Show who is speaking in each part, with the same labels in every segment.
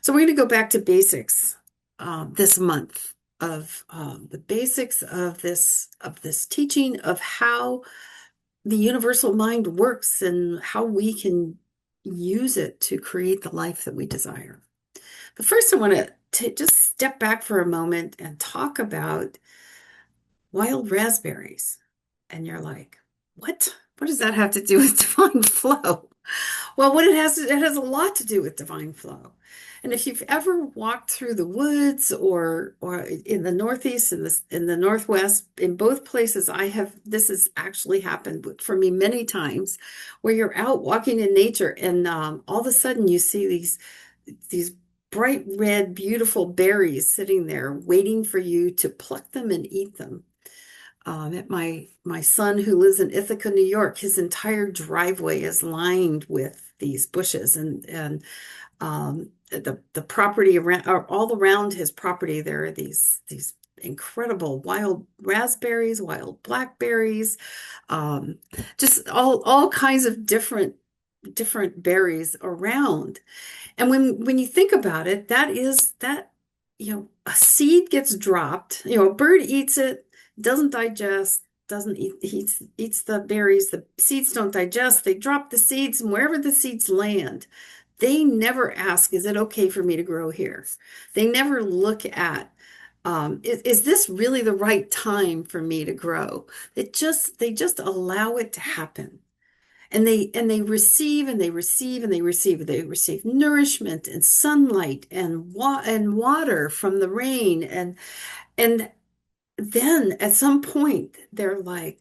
Speaker 1: So we're going to go back to basics this month of the basics of this teaching of how the universal mind works and how we can use it to create the life that we desire. But first, I want to just step back for a moment and talk about wild raspberries. And you're like, what? What does that have to do with divine flow? Well, it has a lot to do with divine flow. And if you've ever walked through the woods or in the Northeast and in the Northwest, in both places, this has actually happened for me many times, where you're out walking in nature and all of a sudden you see these bright red, beautiful berries sitting there waiting for you to pluck them and eat them. At my son who lives in Ithaca, New York, his entire driveway is lined with these bushes, and the property around, or all around his property, there are these incredible wild raspberries, wild blackberries, um, just all kinds of different berries around. And when you think about it, a seed gets dropped, a bird eats it, doesn't digest, doesn't eat, eats the berries, the seeds don't digest, they drop the seeds, and wherever the seeds land, they never ask, is it okay for me to grow here? They never look at, is this really the right time for me to grow? They just allow it to happen. And they receive and they receive and they receive. They receive nourishment and sunlight and water from the rain. And then at some point they're like,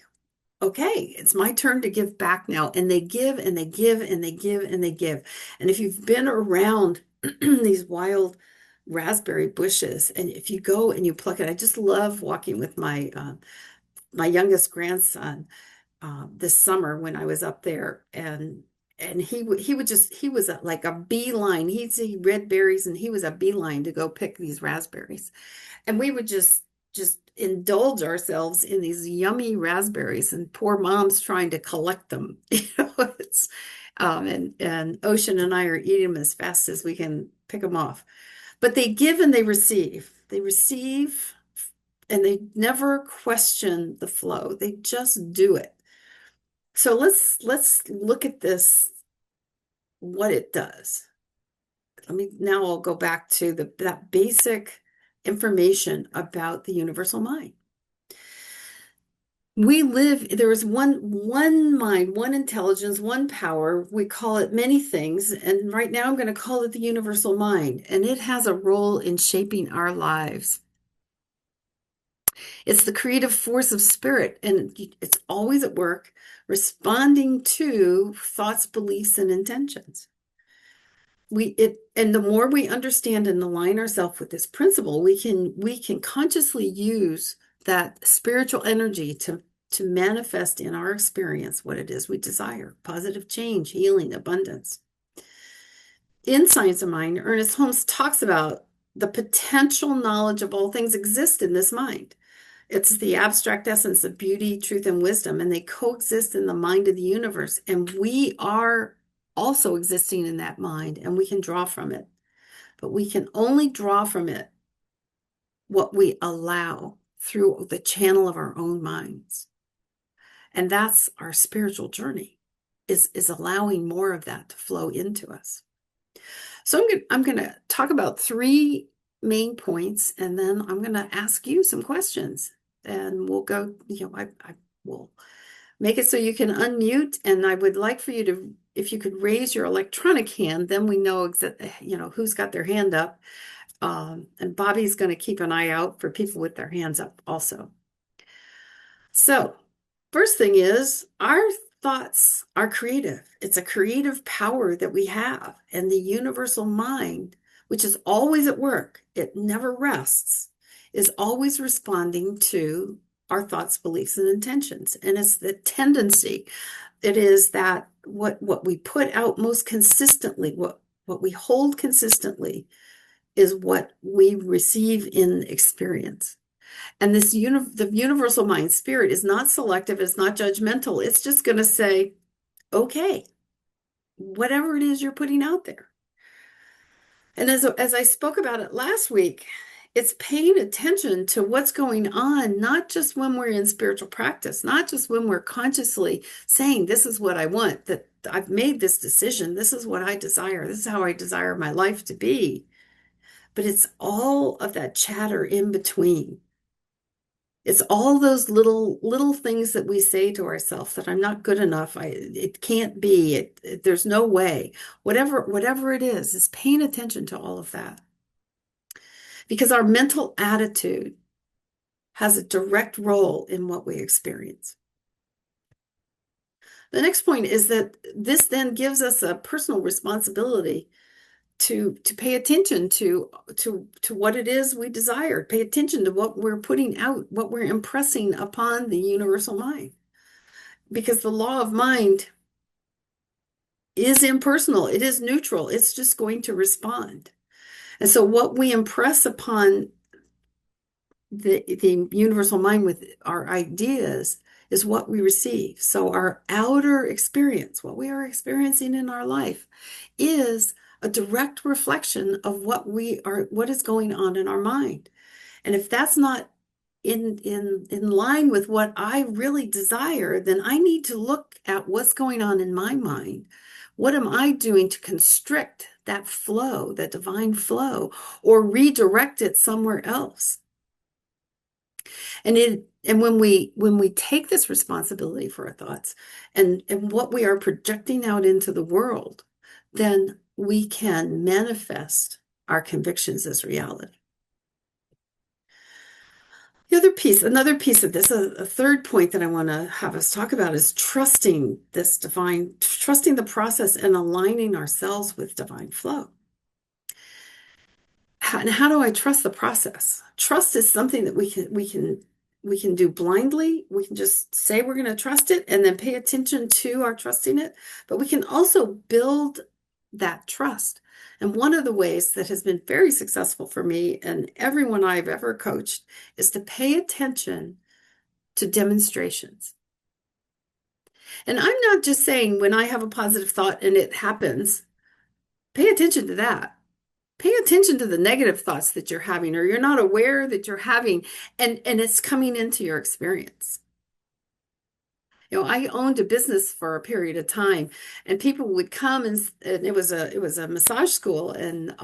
Speaker 1: okay, it's my turn to give back now. And they give and they give and they give and they give. And if you've been around these wild raspberry bushes, and if you go and you pluck it, I just love walking with my youngest grandson this summer when I was up there, and he was like a beeline. He'd see red berries and he was a beeline to go pick these raspberries, and we would just indulge ourselves in these yummy raspberries, and poor mom's trying to collect them. It's and Ocean and I are eating them as fast as we can pick them off. But they give and they receive. They receive and they never question the flow. They just do it. So let's look at this, what it does. Now I'll go back to that basic information about the universal mind. There is one mind, one intelligence, one power. We call it many things, and right now I'm going to call it the universal mind, and it has a role in shaping our lives. It's the creative force of spirit, and it's always at work, responding to thoughts, beliefs, and intentions. And the more we understand and align ourselves with this principle, we can consciously use that spiritual energy to manifest in our experience what it is we desire: positive change, healing, abundance. In Science of Mind, Ernest Holmes talks about the potential knowledge of all things exist in this mind. It's the abstract essence of beauty, truth, and wisdom, and they coexist in the mind of the universe. And we are also existing in that mind, and we can draw from it. But we can only draw from it what we allow through the channel of our own minds. And that's our spiritual journey, is allowing more of that to flow into us. So I'm going to talk about three main points, and then I'm going to ask you some questions. And we'll go, I will make it so you can unmute. And I would like for you to, if you could raise your electronic hand, then we know exactly, who's got their hand up. And Bobby's going to keep an eye out for people with their hands up also. So first thing is, our thoughts are creative. It's a creative power that we have. And the universal mind, which is always at work, it never rests, is always responding to our thoughts, beliefs, and intentions. And it's the tendency. It is that what we put out most consistently, what we hold consistently, is what we receive in experience. And the universal mind spirit is not selective, it's not judgmental. It's just going to say, okay, whatever it is you're putting out there. And as I spoke about it last week, it's paying attention to what's going on, not just when we're in spiritual practice, not just when we're consciously saying, this is what I want, that I've made this decision, this is what I desire, this is how I desire my life to be. But it's all of that chatter in between. It's all those little things that we say to ourselves that I'm not good enough. It can't be. There's no way. Whatever it is paying attention to all of that. Because our mental attitude has a direct role in what we experience. The next point is that this then gives us a personal responsibility to pay attention to what it is we desire, pay attention to what we're putting out, what we're impressing upon the universal mind. Because the law of mind is impersonal, it is neutral, it's just going to respond. And so what we impress upon the universal mind with our ideas is what we receive. So our outer experience, what we are experiencing in our life, is a direct reflection of what is going on in our mind. And if that's not in line with what I really desire, then I need to look at what's going on in my mind. What am I doing to constrict that flow, that divine flow, or redirect it somewhere else? And when we take this responsibility for our thoughts and what we are projecting out into the world, then we can manifest our convictions as reality. Another piece of this, a third point that I want to have us talk about is trusting the process and aligning ourselves with divine flow. And how do I trust the process? Trust is something that we can do blindly. We can just say we're going to trust it and then pay attention to our trusting it. But we can also build that trust. And one of the ways that has been very successful for me and everyone I've ever coached is to pay attention to demonstrations. And I'm not just saying when I have a positive thought and it happens, pay attention to that. Pay attention to the negative thoughts that you're having or you're not aware that you're having, and it's coming into your experience. I owned a business for a period of time, and people would come and it was a massage school, and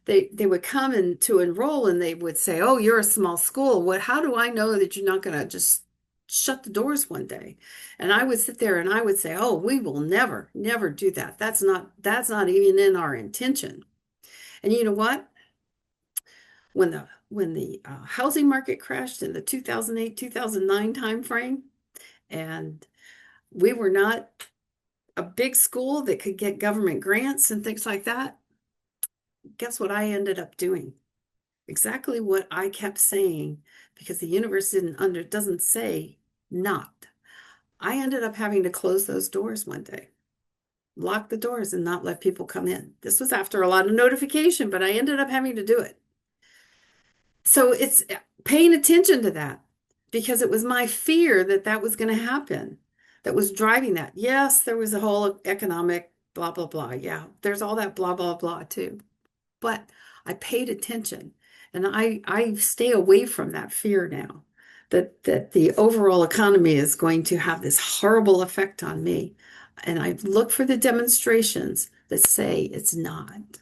Speaker 1: they would come and to enroll, and they would say, "Oh, you're a small school. How do I know that you're not going to just shut the doors one day?" And I would sit there and I would say, "Oh, we will never do that. That's not even in our intention." And you know what? When the housing market crashed in the 2008-2009 timeframe, and we were not a big school that could get government grants and things like that, guess what I ended up doing? Exactly what I kept saying, because the universe doesn't say not. I ended up having to close those doors one day, lock the doors and not let people come in. This was after a lot of notification, but I ended up having to do it. So it's paying attention to that, because it was my fear that that was going to happen that was driving that. Yes, there was a whole economic blah, blah, blah. Yeah, there's all that blah, blah, blah too. But I paid attention, and I stay away from that fear now that the overall economy is going to have this horrible effect on me. And I look for the demonstrations that say it's not.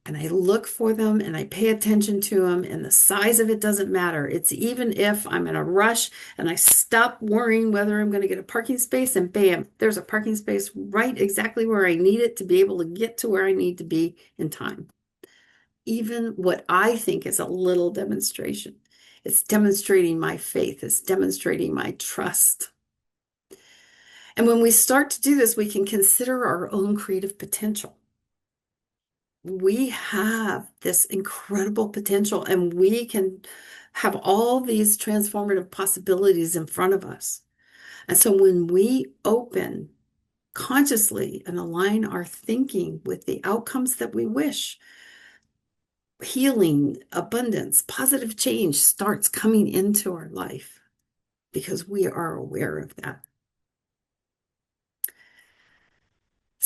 Speaker 1: And I look for them and I pay attention to them, and the size of it doesn't matter. It's even if I'm in a rush and I stop worrying whether I'm going to get a parking space, and bam, there's a parking space right exactly where I need it to be able to get to where I need to be in time. Even what I think is a little demonstration, it's demonstrating my faith, it's demonstrating my trust. And when we start to do this, we can consider our own creative potential. We have this incredible potential, and we can have all these transformative possibilities in front of us. And so when we open consciously and align our thinking with the outcomes that we wish, healing, abundance, positive change starts coming into our life because we are aware of that.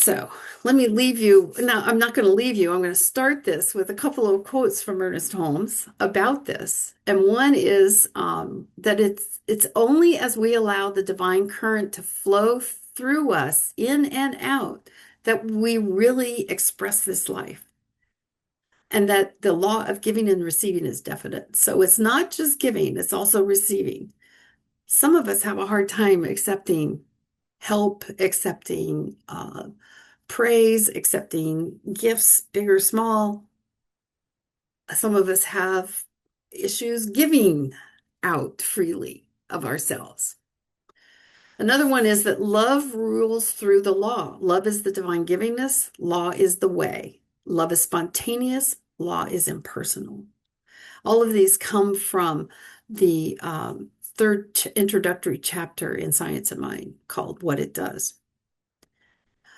Speaker 1: So let me leave you. Now, I'm not going to leave you. I'm going to start this with a couple of quotes from Ernest Holmes about this. And one is that it's only as we allow the divine current to flow through us in and out that we really express this life. And that the law of giving and receiving is definite. So it's not just giving, it's also receiving. Some of us have a hard time accepting help, accepting praise, accepting gifts, big or small. Some of us have issues giving out freely of ourselves. Another one is that love rules through the law. Love is the divine givingness, law is the way. Love is spontaneous, law is impersonal. All of these come from the third introductory chapter in Science of Mind called What It Does.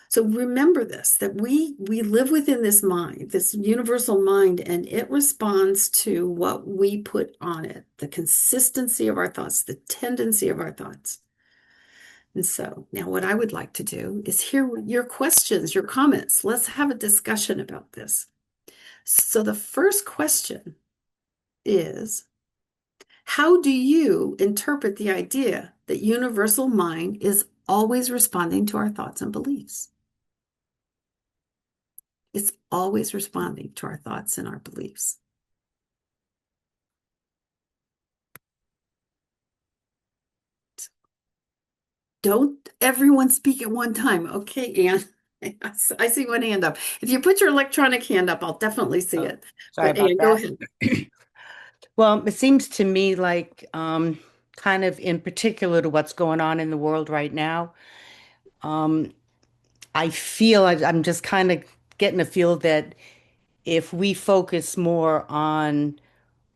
Speaker 1: So remember this, that we live within this mind, this universal mind, and it responds to what we put on it, the consistency of our thoughts, the tendency of our thoughts. And so now what I would like to do is hear your questions, your comments. Let's have a discussion about this. So the first question is, how do you interpret the idea that universal mind is always responding to our thoughts and beliefs? It's always responding to our thoughts and our beliefs. Don't everyone speak at one time. Okay, Anne. I see one hand up. If you put your electronic hand up, I'll definitely see it.
Speaker 2: Sorry
Speaker 1: But
Speaker 2: about
Speaker 1: Anne, go
Speaker 2: that.
Speaker 1: ahead.
Speaker 2: Well, it seems to me like, kind of in particular to what's going on in the world right now, um, I'm just kind of getting a feel that if we focus more on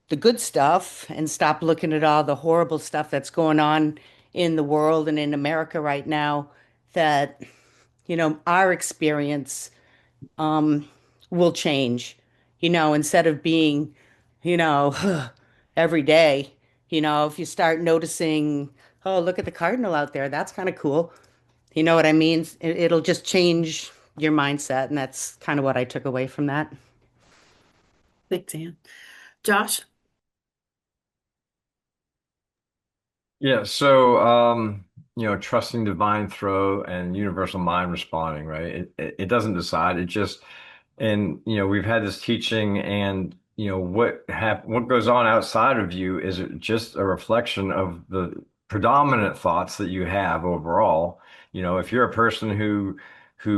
Speaker 2: the good stuff and stop looking at all the horrible stuff that's going on in the world and in America right now, that, our experience will change. Instead of being, you know, every day, if you start noticing, oh, look at the cardinal out there, that's kind of cool. You know what I mean? It'll just change your mindset, and that's kind of what I took away from that.
Speaker 1: Thanks, Anne. Josh?
Speaker 3: Yeah, so trusting divine throw and universal mind responding, right? It doesn't decide. It just and we've had this teaching, and what goes on outside of you is just a reflection of the predominant thoughts that you have overall. If you're a person who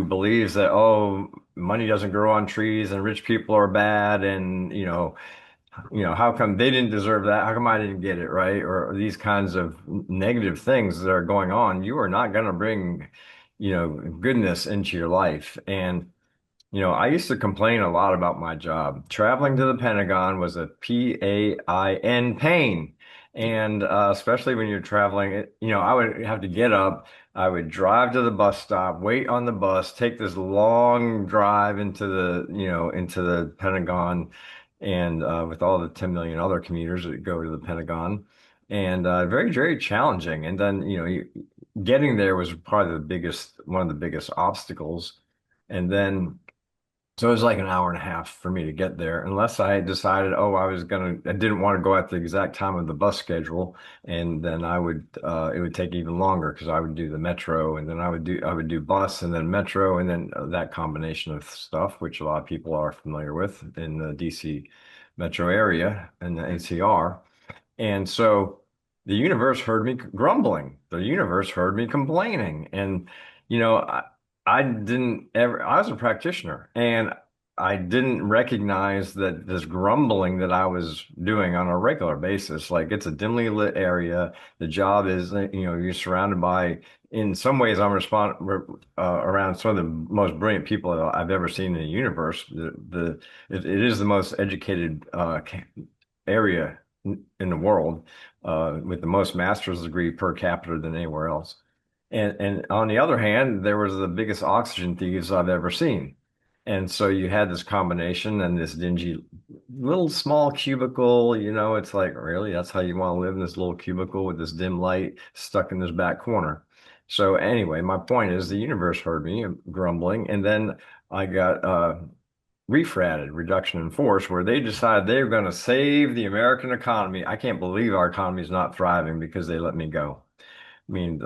Speaker 3: believes that, oh, money doesn't grow on trees and rich people are bad, and how come they didn't deserve that? How come I didn't get it, right? Or these kinds of negative things that are going on, you are not going to bring, goodness into your life. And I used to complain a lot about my job. Traveling to the Pentagon was a pain. And especially when you're traveling, I would have to get up. I would drive to the bus stop, wait on the bus, take this long drive into the Pentagon, and with all the 10 million other commuters that go to the Pentagon, and very, very challenging. And then, getting there was probably one of the biggest obstacles. And then so it was like an hour and a half for me to get there, unless I had decided, oh, I didn't want to go at the exact time of the bus schedule, and then it would take even longer because I would do the metro, and then I would do bus and then metro, and then that combination of stuff, which a lot of people are familiar with in the DC metro area and the NCR. And so the universe heard me grumbling. The universe heard me complaining. And, you know, I, I was a practitioner, and I didn't recognize that this grumbling that I was doing on a regular basis, like it's a dimly lit area. The job is, you're surrounded by, in some ways, around some of the most brilliant people that I've ever seen in the universe. It is the most educated area in the world, with the most master's degree per capita than anywhere else. And on the other hand, there was the biggest oxygen thieves I've ever seen. And so you had this combination and this dingy little small cubicle, it's like, really, that's how you want to live in this little cubicle with this dim light stuck in this back corner. So anyway, my point is the universe heard me grumbling, and then I got refrated, reduction in force, where they decided they were going to save the American economy. I can't believe our economy is not thriving because they let me go. I mean,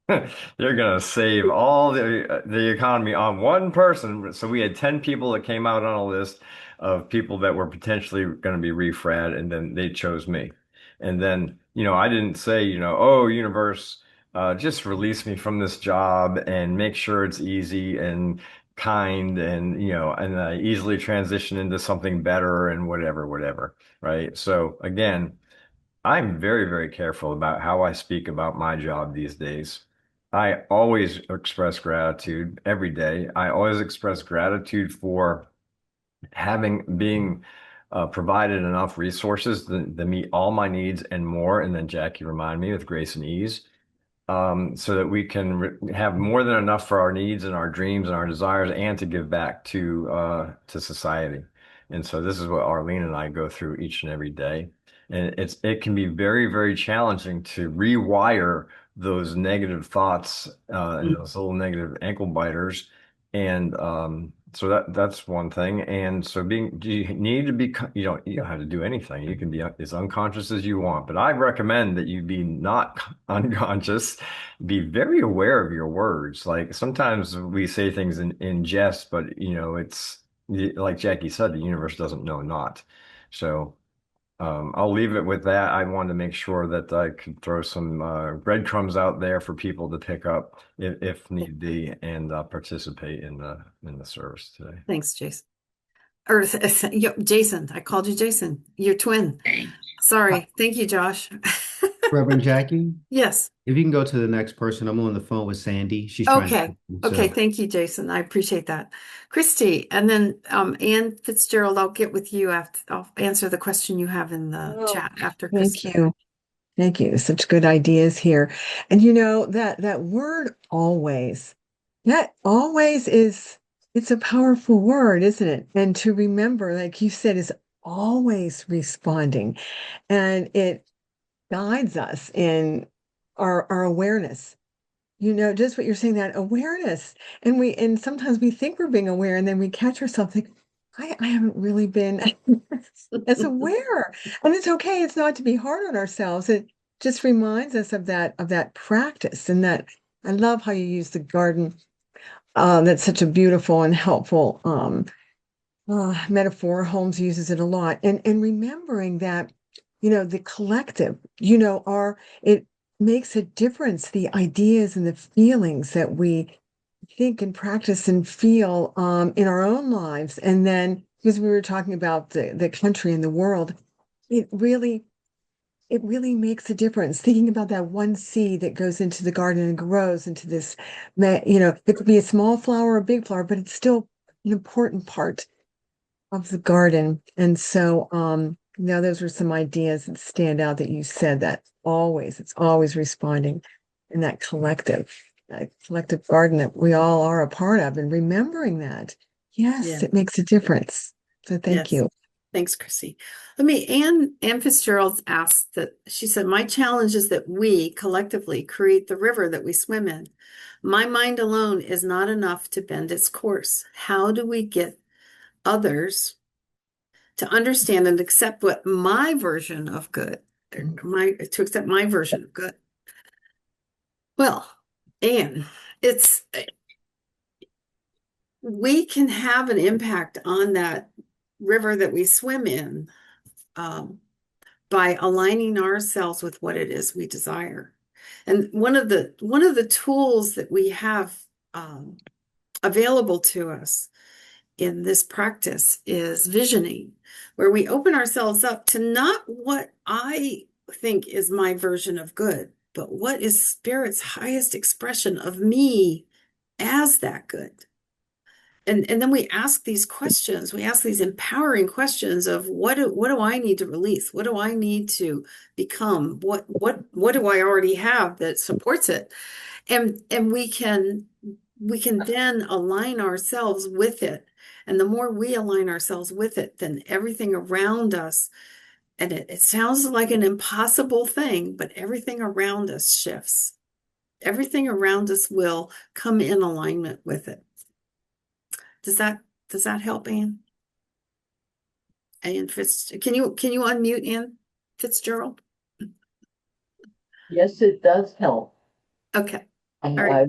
Speaker 3: they're going to save all the economy on one person. So we had 10 people that came out on a list of people that were potentially going to be refragged, and then they chose me. And then, I didn't say, oh, universe, just release me from this job and make sure it's easy and kind and, and I easily transition into something better and whatever, whatever. Right. So again, I'm very, very careful about how I speak about my job these days. I always express gratitude every day. I always express gratitude for being provided enough resources to meet all my needs and more. And then Jackie remind me with grace and ease so that we can have more than enough for our needs and our dreams and our desires, and to give back to society. And so this is what Arlene and I go through each and every day. And it can be very, very challenging to rewire those negative thoughts and those little negative ankle biters. And so that's one thing. And so do you need to be, you don't have to do anything. You can be as unconscious as you want, but I recommend that you be not unconscious, be very aware of your words. Like sometimes we say things in jest, but it's like Jackie said, the universe doesn't know not. So I'll leave it with that. I wanted to make sure that I could throw some breadcrumbs out there for people to pick up if need be, and participate in the service today.
Speaker 1: Thanks, Jason. Or Jason. I called you Jason. Your twin. Sorry. Thank you, Josh.
Speaker 4: Reverend Jackie,
Speaker 1: Yes.
Speaker 4: if you can go to the next person, I'm on the phone with Sandy. She's trying
Speaker 1: Okay.
Speaker 4: to,
Speaker 1: Okay.
Speaker 4: so
Speaker 1: Thank you, Jason. I appreciate that. Christy, and then Ann Fitzgerald, I'll get with you after. I'll answer the question you have in the
Speaker 5: Oh,
Speaker 1: chat after
Speaker 5: thank
Speaker 1: Christy.
Speaker 5: you. Thank you. Such good ideas here. And you know that word always, that always is it's a powerful word, isn't it? And to remember, like you said, is always responding. And it guides us in our awareness. You know, just what you're saying, that awareness. And sometimes we think we're being aware, and then we catch ourselves like, I haven't really been as aware. And it's okay. It's not to be hard on ourselves. It just reminds us of that practice. And that I love how you use the garden. That's such a beautiful and helpful metaphor. Holmes uses it a lot. And remembering that, the collective, it makes a difference, the ideas and the feelings that we think and practice and feel in our own lives. And then, because we were talking about the country and the world, it really it really makes a difference. Thinking about that one seed that goes into the garden and grows into this, it could be a small flower or a big flower, but it's still an important part of the garden. And so, now those were some ideas that stand out that you said, that it's always responding in that collective garden that we all are a part of, and remembering that, yes,
Speaker 1: Yeah.
Speaker 5: it makes a difference. So thank
Speaker 1: Yes.
Speaker 5: you.
Speaker 1: Thanks, Chrissy. Ann Fitzgerald asked that, she said, my challenge is that we collectively create the river that we swim in. My mind alone is not enough to bend its course. How do we get others to understand and accept what my version of good, to accept my version of good? Well, Ann, we can have an impact on that river that we swim in by aligning ourselves with what it is we desire. And one of the tools that we have available to us in this practice is visioning, where we open ourselves up to not what I think is my version of good, but what is Spirit's highest expression of me as that good. And then we ask these questions, we ask these empowering questions of what do I need to release? What do I need to become? What do I already have that supports it? And we can then align ourselves with it. And the more we align ourselves with it, then everything around us, and it sounds like an impossible thing, but everything around us shifts. Everything around us will come in alignment with it. Does that help, Ann? Ann can you unmute Ann Fitzgerald?
Speaker 6: Yes, it does help.
Speaker 1: Okay.
Speaker 6: And
Speaker 1: All right.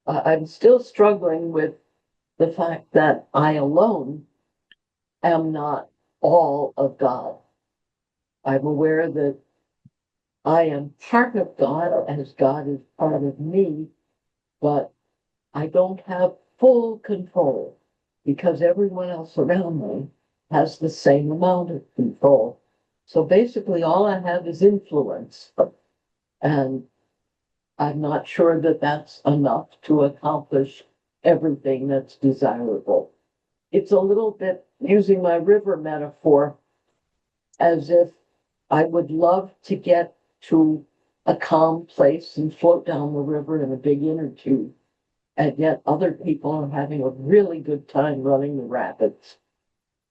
Speaker 6: I'm still struggling with the fact that I alone am not all of God. I'm aware that I am part of God as God is part of me, but I don't have full control because everyone else around me has the same amount of control. So basically, all I have is influence. And I'm not sure that that's enough to accomplish everything that's desirable. It's a little bit using my river metaphor as if I would love to get to a calm place and float down the river in a big inner tube, and yet other people are having a really good time running the rapids.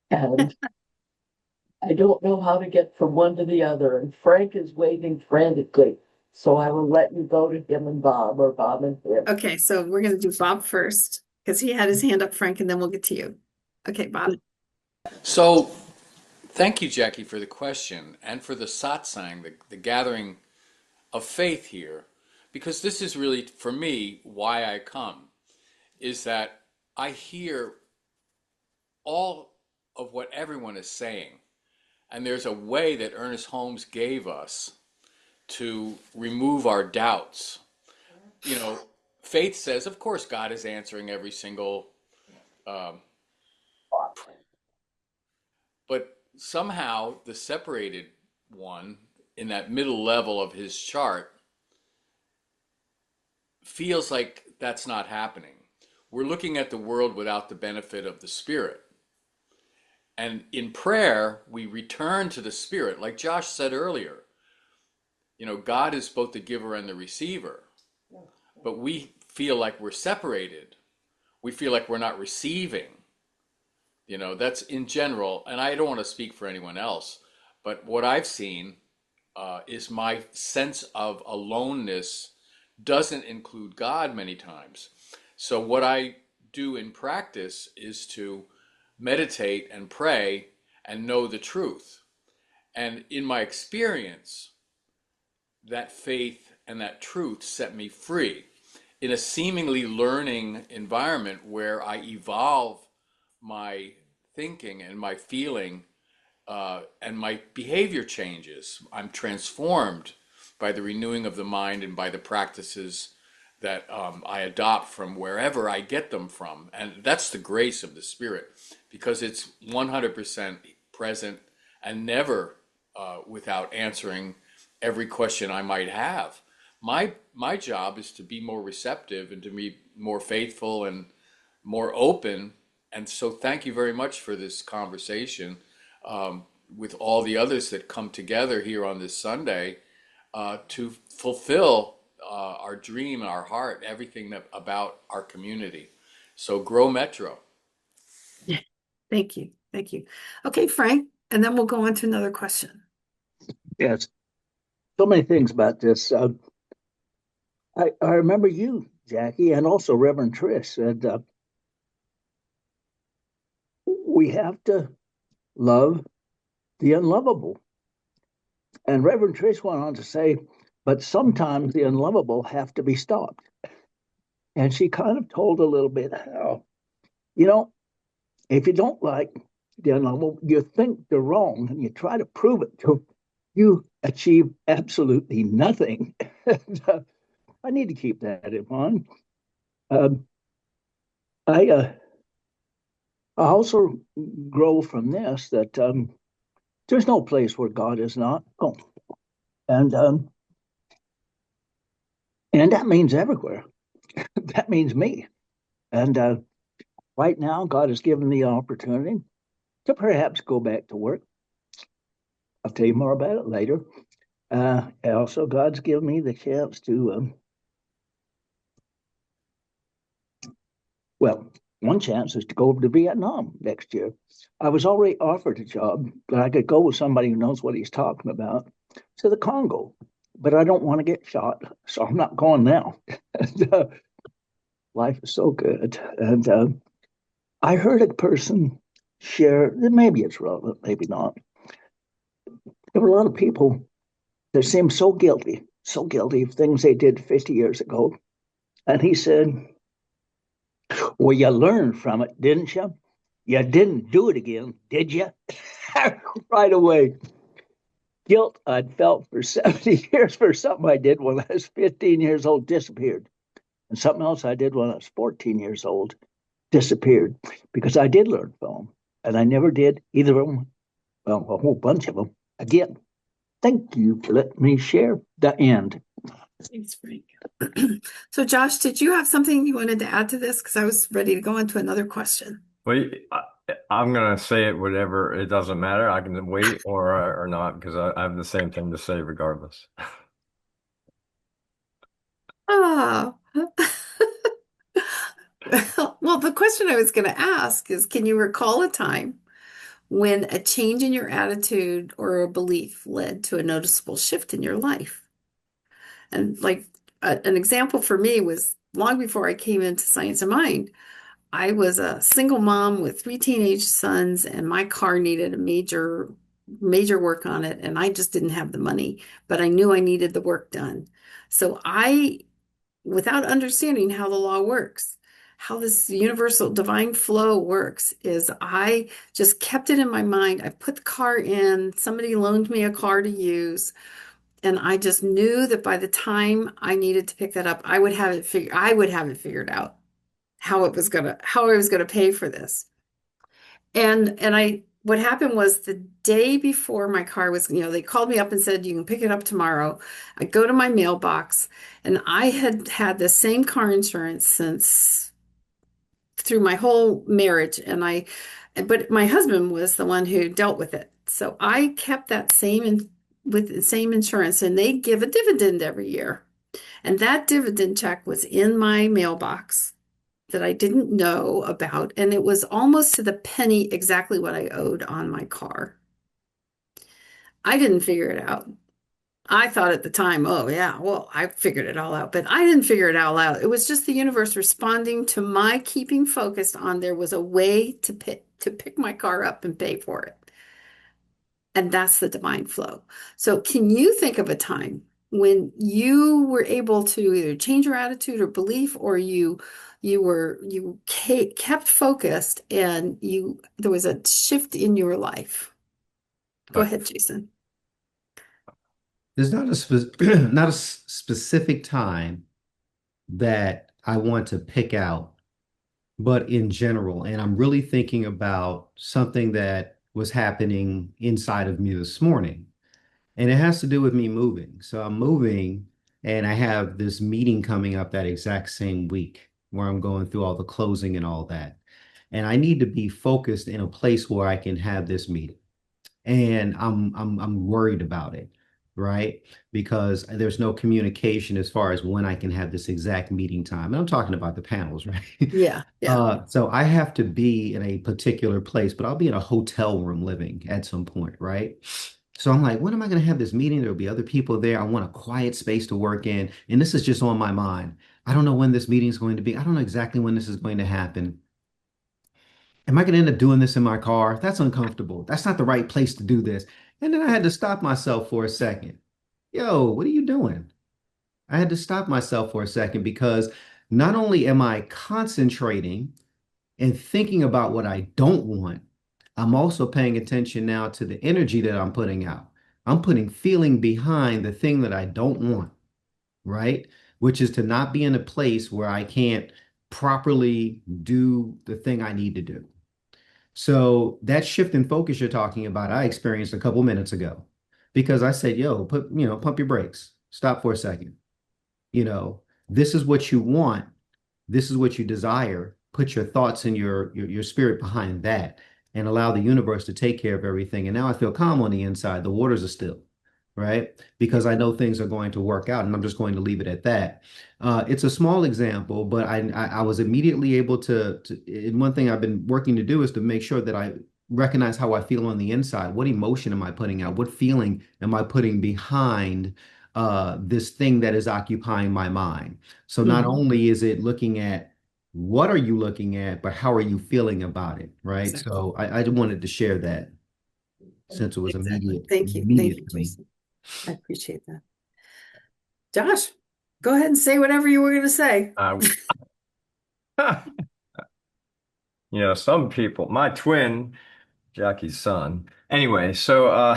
Speaker 6: And I don't know how to get from one to the other. And Frank is waving frantically. So I will let you go to him and Bob, or Bob and him.
Speaker 1: Okay, so we're going to do Bob first because he had his hand up, Frank, and then we'll get to you. Okay, Bob.
Speaker 7: So, thank you, Jackie, for the question and for the satsang, the gathering of faith here, because this is really, for me, why I come, is that I hear all of what everyone is saying. And there's a way that Ernest Holmes gave us to remove our doubts. You know, faith says, of course, God is answering every single, um, but somehow the separated one in that middle level of his chart feels like that's not happening. We're looking at the world without the benefit of the Spirit. And in prayer, we return to the Spirit. Like Josh said earlier, you know, God is both the giver and the receiver. But we feel like we're separated. We feel like we're not receiving. You know, that's in general, and I don't want to speak for anyone else, but what I've seen is my sense of aloneness doesn't include God many times. So what I do in practice is to meditate and pray and know the truth. And in my experience, that faith and that truth set me free in a seemingly learning environment where I evolve my thinking and my feeling and my behavior changes. I'm transformed by the renewing of the mind and by the practices that I adopt from wherever I get them from. And that's the grace of the Spirit because it's 100% present and never without answering every question I might have. My job is to be more receptive and to be more faithful and more open. And so thank you very much for this conversation with all the others that come together here on this Sunday to fulfill our dream, our heart, everything about our community. So grow Metro.
Speaker 1: Thank you. Thank you. Okay, Frank, and then we'll go on to another question.
Speaker 8: Yes, so many things about this. I remember you, Jackie, and also Reverend Trish said we have to love the unlovable. And Reverend Trish went on to say, but sometimes the unlovable have to be stopped. And she kind of told a little bit how, you know, if you don't like the unlovable, you think they're wrong and you try to prove it to you achieve absolutely nothing. I need to keep that in mind. Um, I also grow from this that there's no place where God is not. Oh, and and that means everywhere. That means me. And right now, God has given me the opportunity to perhaps go back to work. I'll tell you more about it later. Also, God's given me the chance to, well, one chance is to go over to Vietnam next year. I was already offered a job that I could go with somebody who knows what he's talking about to the Congo but I don't want to get shot, so I'm not going now. And, life is so good. And I heard a person share, maybe it's relevant, maybe not. There were a lot of people that seemed so guilty of things they did 50 years ago. And he said, well, you learned from it, didn't you? You didn't do it again, did you? Right away. Guilt I'd felt for 70 years for something I did when I was 15 years old disappeared. And something else I did when I was 14 years old disappeared because I did learn from them. And I never did either of them, well, a whole bunch of them again. Thank you for letting me share the end.
Speaker 1: Thanks, Frank. So, Josh, did you have something you wanted to add to this? Because I was ready to go on to another question.
Speaker 3: Well, I'm gonna say it whatever. It doesn't matter. I can wait or not because I have the same thing to say regardless.
Speaker 1: Ah. Well, the question I was going to ask is, can you recall a time when a change in your attitude or a belief led to a noticeable shift in your life? And like an example for me was long before I came into Science of Mind, I was a single mom with three teenage sons, and my car needed a major work on it, and I just didn't have the money, but I knew I needed the work done. So without understanding how the law works, how this universal divine flow works, is I just kept it in my mind. I put the car in, somebody loaned me a car to use, and I just knew that by the time I needed to pick that up, I would have it figured out how I was gonna pay for this. And what happened was the day before my car was, they called me up and said, you can pick it up tomorrow. I go to my mailbox, and I had had the same car insurance since through my whole marriage. But my husband was the one who dealt with it. So I kept that with the same insurance, and they give a dividend every year. And that dividend check was in my mailbox that I didn't know about, and it was almost to the penny exactly what I owed on my car. I didn't figure it out. I thought at the time, oh yeah, well, I figured it all out, but I didn't figure it all out. It was just the universe responding to my keeping focused on there was a way to pick my car up and pay for it. And that's the divine flow. So can you think of a time when you were able to either change your attitude or belief, or you kept focused and there was a shift in your life? Go ahead, Jason.
Speaker 4: There's not not a specific time that I want to pick out, but in general, and I'm really thinking about something that was happening inside of me this morning. And it has to do with me moving. So I'm moving, and I have this meeting coming up that exact same week where I'm going through all the closing and all that. And I need to be focused in a place where I can have this meeting. And I'm worried about it, right? Because there's no communication as far as when I can have this exact meeting time. And I'm talking about the panels, right?
Speaker 1: Yeah.
Speaker 4: So I have to be in a particular place, but I'll be in a hotel room living at some point, right? So I'm like, when am I going to have this meeting? There'll be other people there. I want a quiet space to work in. And this is just on my mind. I don't know when this meeting is going to be. I don't know exactly when this is going to happen. Am I going to end up doing this in my car? That's uncomfortable. That's not the right place to do this. And then I had to stop myself for a second. Yo, what are you doing? I had to stop myself for a second because not only am I concentrating and thinking about what I don't want, I'm also paying attention now to the energy that I'm putting out. I'm putting feeling behind the thing that I don't want, right? Which is to not be in a place where I can't properly do the thing I need to do. So that shift in focus you're talking about, I experienced a couple minutes ago because I said, yo, pump your brakes, stop for a second. This is what you want. This is what you desire. Put your thoughts and your spirit behind that and allow the universe to take care of everything. And now I feel calm on the inside. The waters are still, right? Because I know things are going to work out, and I'm just going to leave it at that. It's a small example, but I was immediately able and one thing I've been working to do is to make sure that I recognize how I feel on the inside. What emotion am I putting out? What feeling am I putting behind this thing that is occupying my mind. So not
Speaker 1: Mhm.
Speaker 4: only is it looking at what are you looking at, but how are you feeling about it, right?
Speaker 1: Exactly.
Speaker 4: So I wanted to share that since it was
Speaker 1: Exactly. Thank you. Thank you,
Speaker 4: immediate to me.
Speaker 1: Jason. I appreciate that. Josh, go ahead and say whatever you were going to say.
Speaker 3: Some people, my twin, Jackie's son. Anyway, so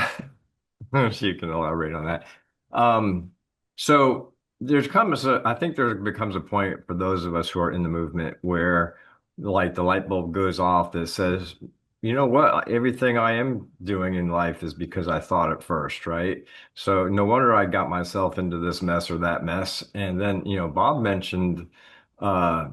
Speaker 3: so you can elaborate on that. Um, so I think there becomes a point for those of us who are in the movement where like the light bulb goes off that says, you know what, everything I am doing in life is because I thought it first, right? So no wonder I got myself into this mess or that mess. And then, Bob mentioned uh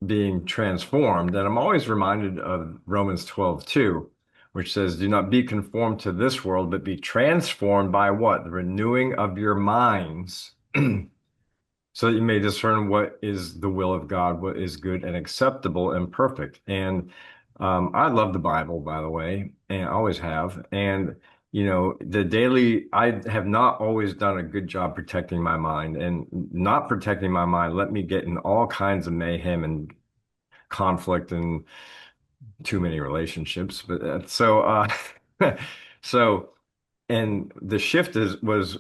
Speaker 3: being transformed. And I'm always reminded of Romans 12:2, which says, do not be conformed to this world, but be transformed by what? The renewing of your minds, so that you may discern what is the will of God, what is good and acceptable and perfect. And I love the Bible, by the way, and always have. And I have not always done a good job protecting my mind, and not protecting my mind let me get in all kinds of mayhem and conflict and too many relationships. But so, and the shift was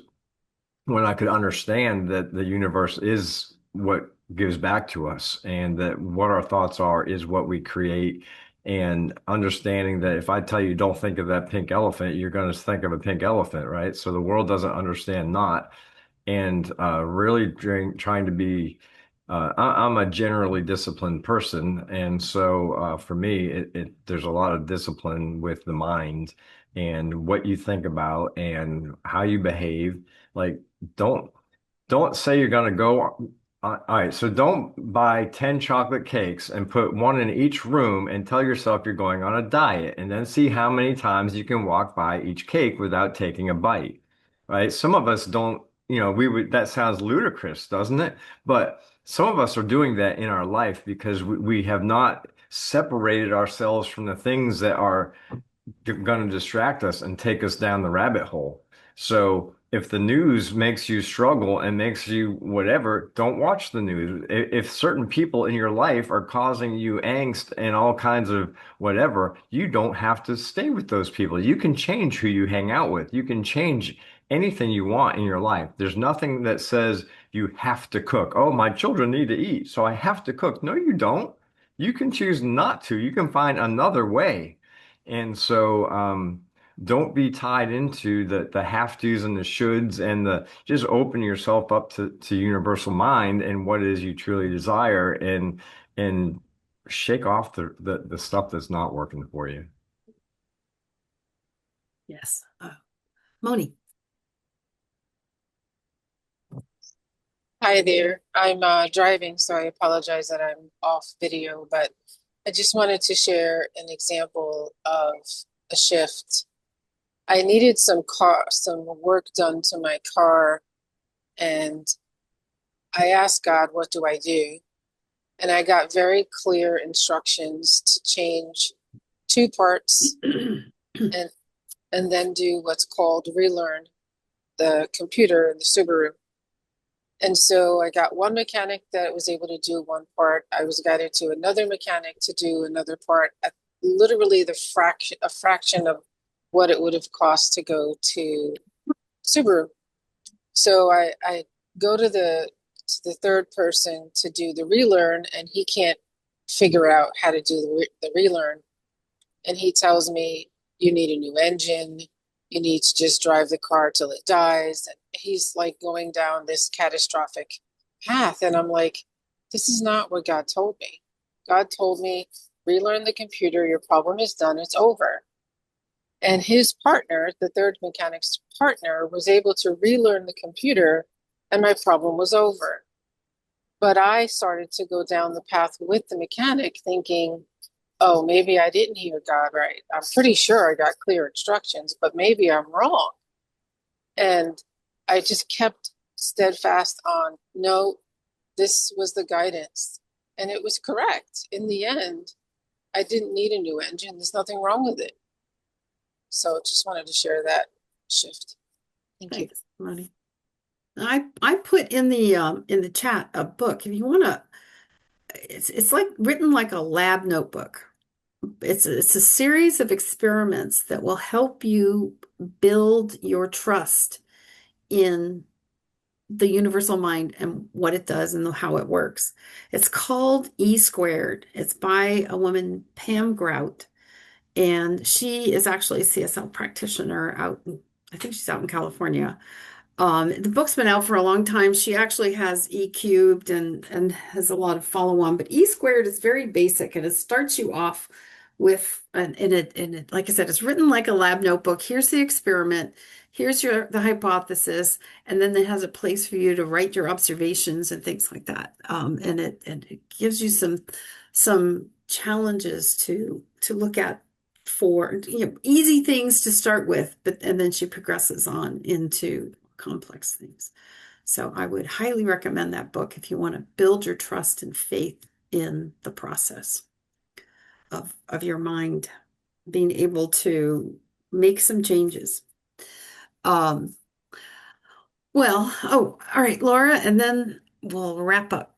Speaker 3: when I could understand that the universe is what gives back to us, and that what our thoughts are is what we create. And understanding that if I tell you don't think of that pink elephant, you're going to think of a pink elephant, right? So the world doesn't understand not. And really trying to be I'm a generally disciplined person, and so for me there's a lot of discipline with the mind and what you think about and how you behave. Like, don't say you're going to go. All right, so don't buy 10 chocolate cakes and put one in each room and tell yourself you're going on a diet, and then see how many times you can walk by each cake without taking a bite. Right? Some of us don't, that sounds ludicrous, doesn't it? But some of us are doing that in our life because we have not separated ourselves from the things that are going to distract us and take us down the rabbit hole. So if the news makes you struggle and makes you whatever, don't watch the news. If certain people in your life are causing you angst and all kinds of whatever, you don't have to stay with those people. You can change who you hang out with. You can change anything you want in your life. There's nothing that says you have to cook. Oh, my children need to eat, so I have to cook. No, you don't. You can choose not to. You can find another way. And so don't be tied into the have tos and the shoulds, and the just open yourself up to universal mind and what it is you truly desire, and shake off the stuff that's not working for you.
Speaker 1: Yes. Moni.
Speaker 9: Hi there. I'm driving, so I apologize that I'm off video, but I just wanted to share an example of a shift. I needed some work done to my car, and I asked God, what do I do? And I got very clear instructions to change two parts and then do what's called relearn the computer in the Subaru. And so I got one mechanic that was able to do one part. I was guided to another mechanic to do another part at literally a fraction of what it would have cost to go to Subaru. So I go to the third person to do the relearn, and he can't figure out how to do the relearn. And he tells me, you need a new engine. You need to just drive the car till it dies. And he's like going down this catastrophic path. And I'm like, this is not what God told me. God told me, relearn the computer. Your problem is done. It's over. And his partner, the third mechanic's partner, was able to relearn the computer, and my problem was over. But I started to go down the path with the mechanic thinking, oh, maybe I didn't hear God right. I'm pretty sure I got clear instructions, but maybe I'm wrong. And I just kept steadfast on, no, this was the guidance. And it was correct. In the end, I didn't need a new engine. There's nothing wrong with it. So just wanted to share that shift. Thank you.
Speaker 1: Thanks, Moni. I put in the chat a book if you want to. It's like written like a lab notebook. It's a series of experiments that will help you build your trust in the universal mind and what it does and how it works. It's called E Squared. It's by a woman, Pam Grout, and she is actually a CSL practitioner I think she's out in California. The book's been out for a long time. She actually has E cubed and has a lot of follow on, but E squared is very basic and it starts you off with and it like I said, it's written like a lab notebook. Here's the experiment, here's the hypothesis, and then it has a place for you to write your observations and things like that. And it gives you some challenges to look at for easy things to start with, but and then she progresses on into complex things. So I would highly recommend that book if you want to build your trust and faith in the process of your mind being able to make some changes. All right, Laura, and then we'll wrap up.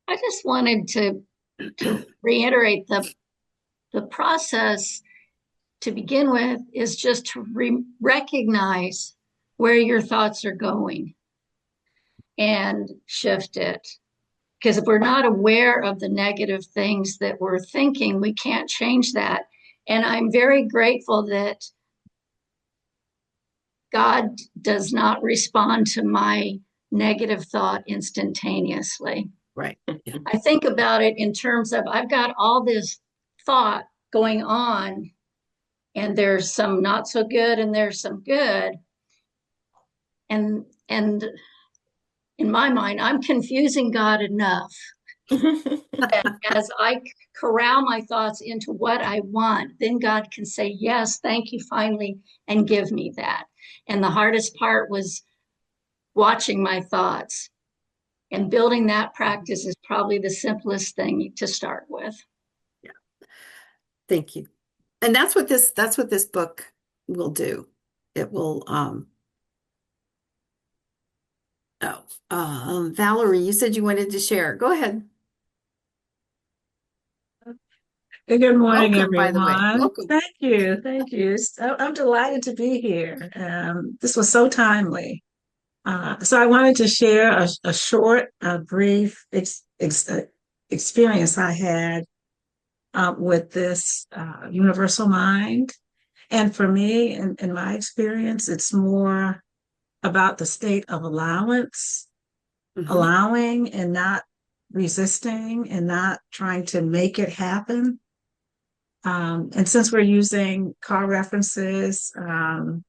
Speaker 10: I just wanted to reiterate the process to begin with is just to recognize where your thoughts are going and shift it. Because if we're not aware of the negative things that we're thinking, we can't change that. And I'm very grateful that God does not respond to my negative thought instantaneously.
Speaker 1: Right. Yeah.
Speaker 10: I think about it in terms of I've got all this thought going on, and there's some not so good and there's some good. And in my mind, I'm confusing God enough as I corral my thoughts into what I want, then God can say, yes, thank you, finally, and give me that. And the hardest part was watching my thoughts. And building that practice is probably the simplest thing to start with.
Speaker 1: Yeah. Thank you. And that's what this book will do. It will Valerie, you said you wanted to share. Go ahead.
Speaker 11: Good morning,
Speaker 1: Welcome, by the way.
Speaker 11: everyone.
Speaker 1: Welcome.
Speaker 11: Thank you. Thank you. I'm delighted to be here. This was so timely. So I wanted to share a short, brief experience I had with this universal mind. And for me, in my experience, it's more about the state of allowance, allowing and not resisting and not trying to make it happen. And since we're using car references, what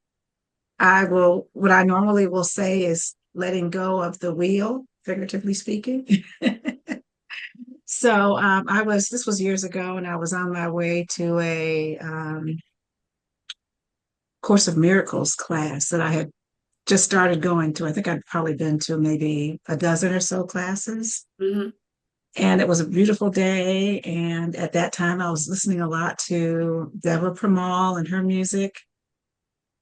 Speaker 11: I normally will say is letting go of the wheel, figuratively speaking. So this was years ago, and I was on my way to a Course of Miracles class that I had just started going to. I think I'd probably been to maybe a dozen or so classes.
Speaker 1: Mm-hmm.
Speaker 11: And it was a beautiful day. And at that time, I was listening a lot to Deborah Premal and her music.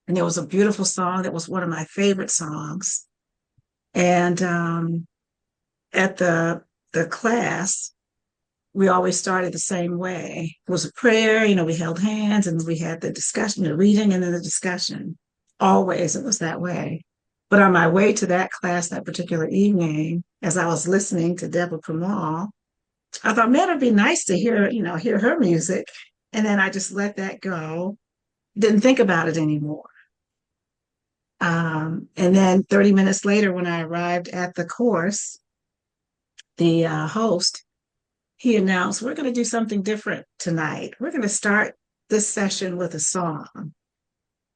Speaker 11: And there was a beautiful song that was one of my favorite songs. And at the class, we always started the same way. It was a prayer, we held hands and we had the discussion, the reading and then the discussion. Always it was that way. But on my way to that class that particular evening, as I was listening to Deborah Premal, I thought, man, it'd be nice to hear her music. And then I just let that go. Didn't think about it anymore. And then 30 minutes later, when I arrived at the course, the host, he announced, we're going to do something different tonight. We're going to start this session with a song.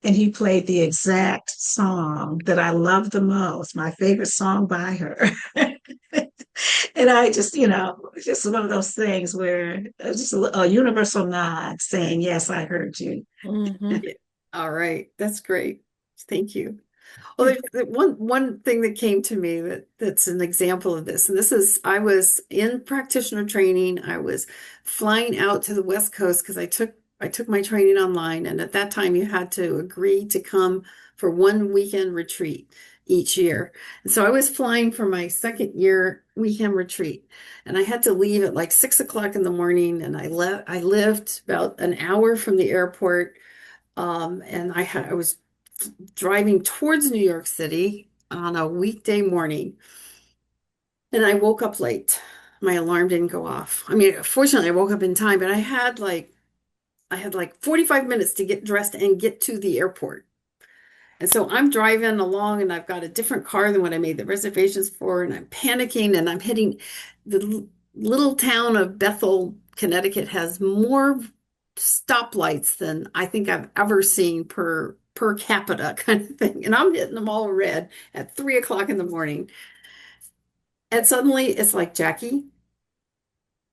Speaker 11: And he played the exact song that I love the most, my favorite song by her. And I just, just one of those things where just a universal nod saying, yes, I heard you.
Speaker 1: Mm-hmm. All right. That's great. Thank you. Well, there's one thing that came to me that's an example of this. And I was in practitioner training. I was flying out to the West Coast because I took my training online. And at that time you had to agree to come for one weekend retreat each year. And so I was flying for my second year weekend retreat, and I had to leave at like 6 o'clock in the morning. And I lived about an hour from the airport. And I was driving towards New York City on a weekday morning, and I woke up late. My alarm didn't go off. I mean, fortunately, I woke up in time, but I had like 45 minutes to get dressed and get to the airport. And so I'm driving along, and I've got a different car than what I made the reservations for, and I'm panicking, and I'm hitting the little town of Bethel, Connecticut has more stoplights than I think I've ever seen per capita kind of thing. And I'm hitting them all red at 3 o'clock in the morning. And suddenly it's like, Jackie,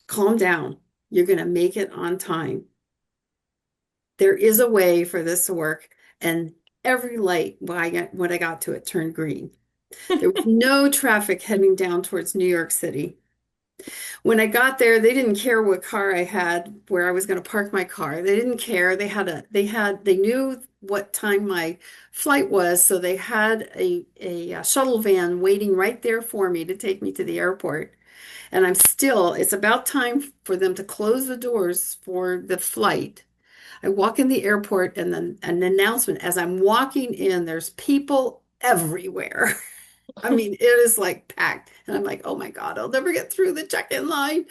Speaker 1: calm down. You're going to make it on time. There is a way for this to work. And every light when I got to it turned green. There was no traffic heading down towards New York City. When I got there, they didn't care what car I had, where I was going to park my car. They didn't care. They knew what time my flight was, so they had a shuttle van waiting right there for me to take me to the airport. And it's about time for them to close the doors for the flight. I walk in the airport, and then an announcement as I'm walking in, there's people everywhere. I mean, it is like packed. And I'm like, oh my God, I'll never get through the check-in line.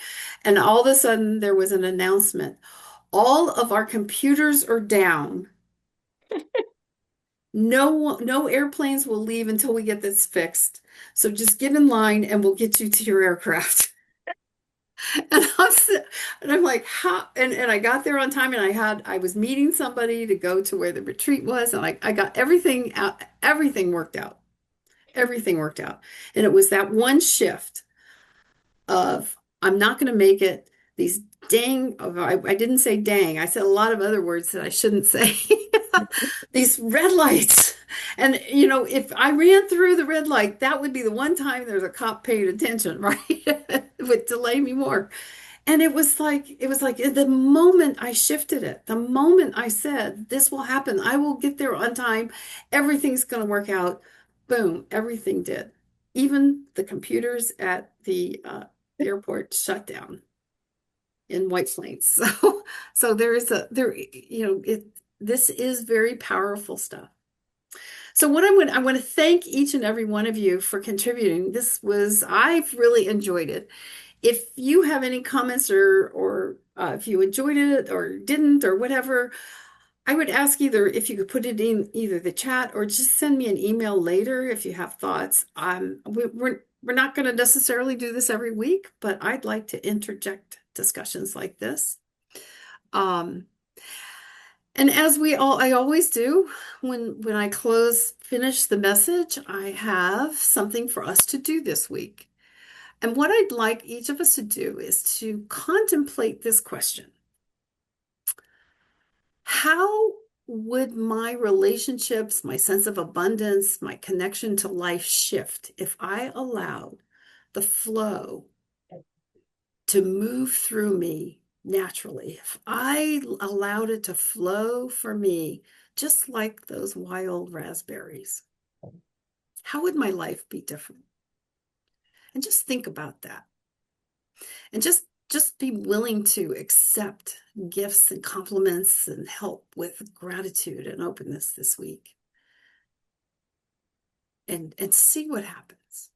Speaker 1: And all of a sudden, there was an announcement. All of our computers are down. No airplanes will leave until we get this fixed. So just get in line and we'll get you to your aircraft. And I'm like, how? And I got there on time, and I was meeting somebody to go to where the retreat was, and I got everything out, everything worked out. Everything worked out. And it was that one shift of I'm not going to make it. These I didn't say dang. I said a lot of other words that I shouldn't say. These red lights. And, if I ran through the red light, that would be the one time there's a cop paying attention, right? It would delay me more. And it was like the moment I shifted it, the moment I said, this will happen, I will get there on time, everything's going to work out. Boom, everything did. Even the computers at the airport shut down in White Plains. So this is very powerful stuff. So I want to thank each and every one of you for contributing. I've really enjoyed it. If you have any comments or if you enjoyed it or didn't or whatever, I would ask either if you could put it in either the chat or just send me an email later if you have thoughts. We're not going to necessarily do this every week, but I'd like to interject discussions like this. And as I always do, when I finish the message, I have something for us to do this week. And what I'd like each of us to do is to contemplate this question. How would my relationships, my sense of abundance, my connection to life shift if I allowed the flow to move through me naturally? If I allowed it to flow for me, just like those wild raspberries, how would my life be different? And just think about that. And just be willing to accept gifts and compliments and help with gratitude and openness this week. And see what happens.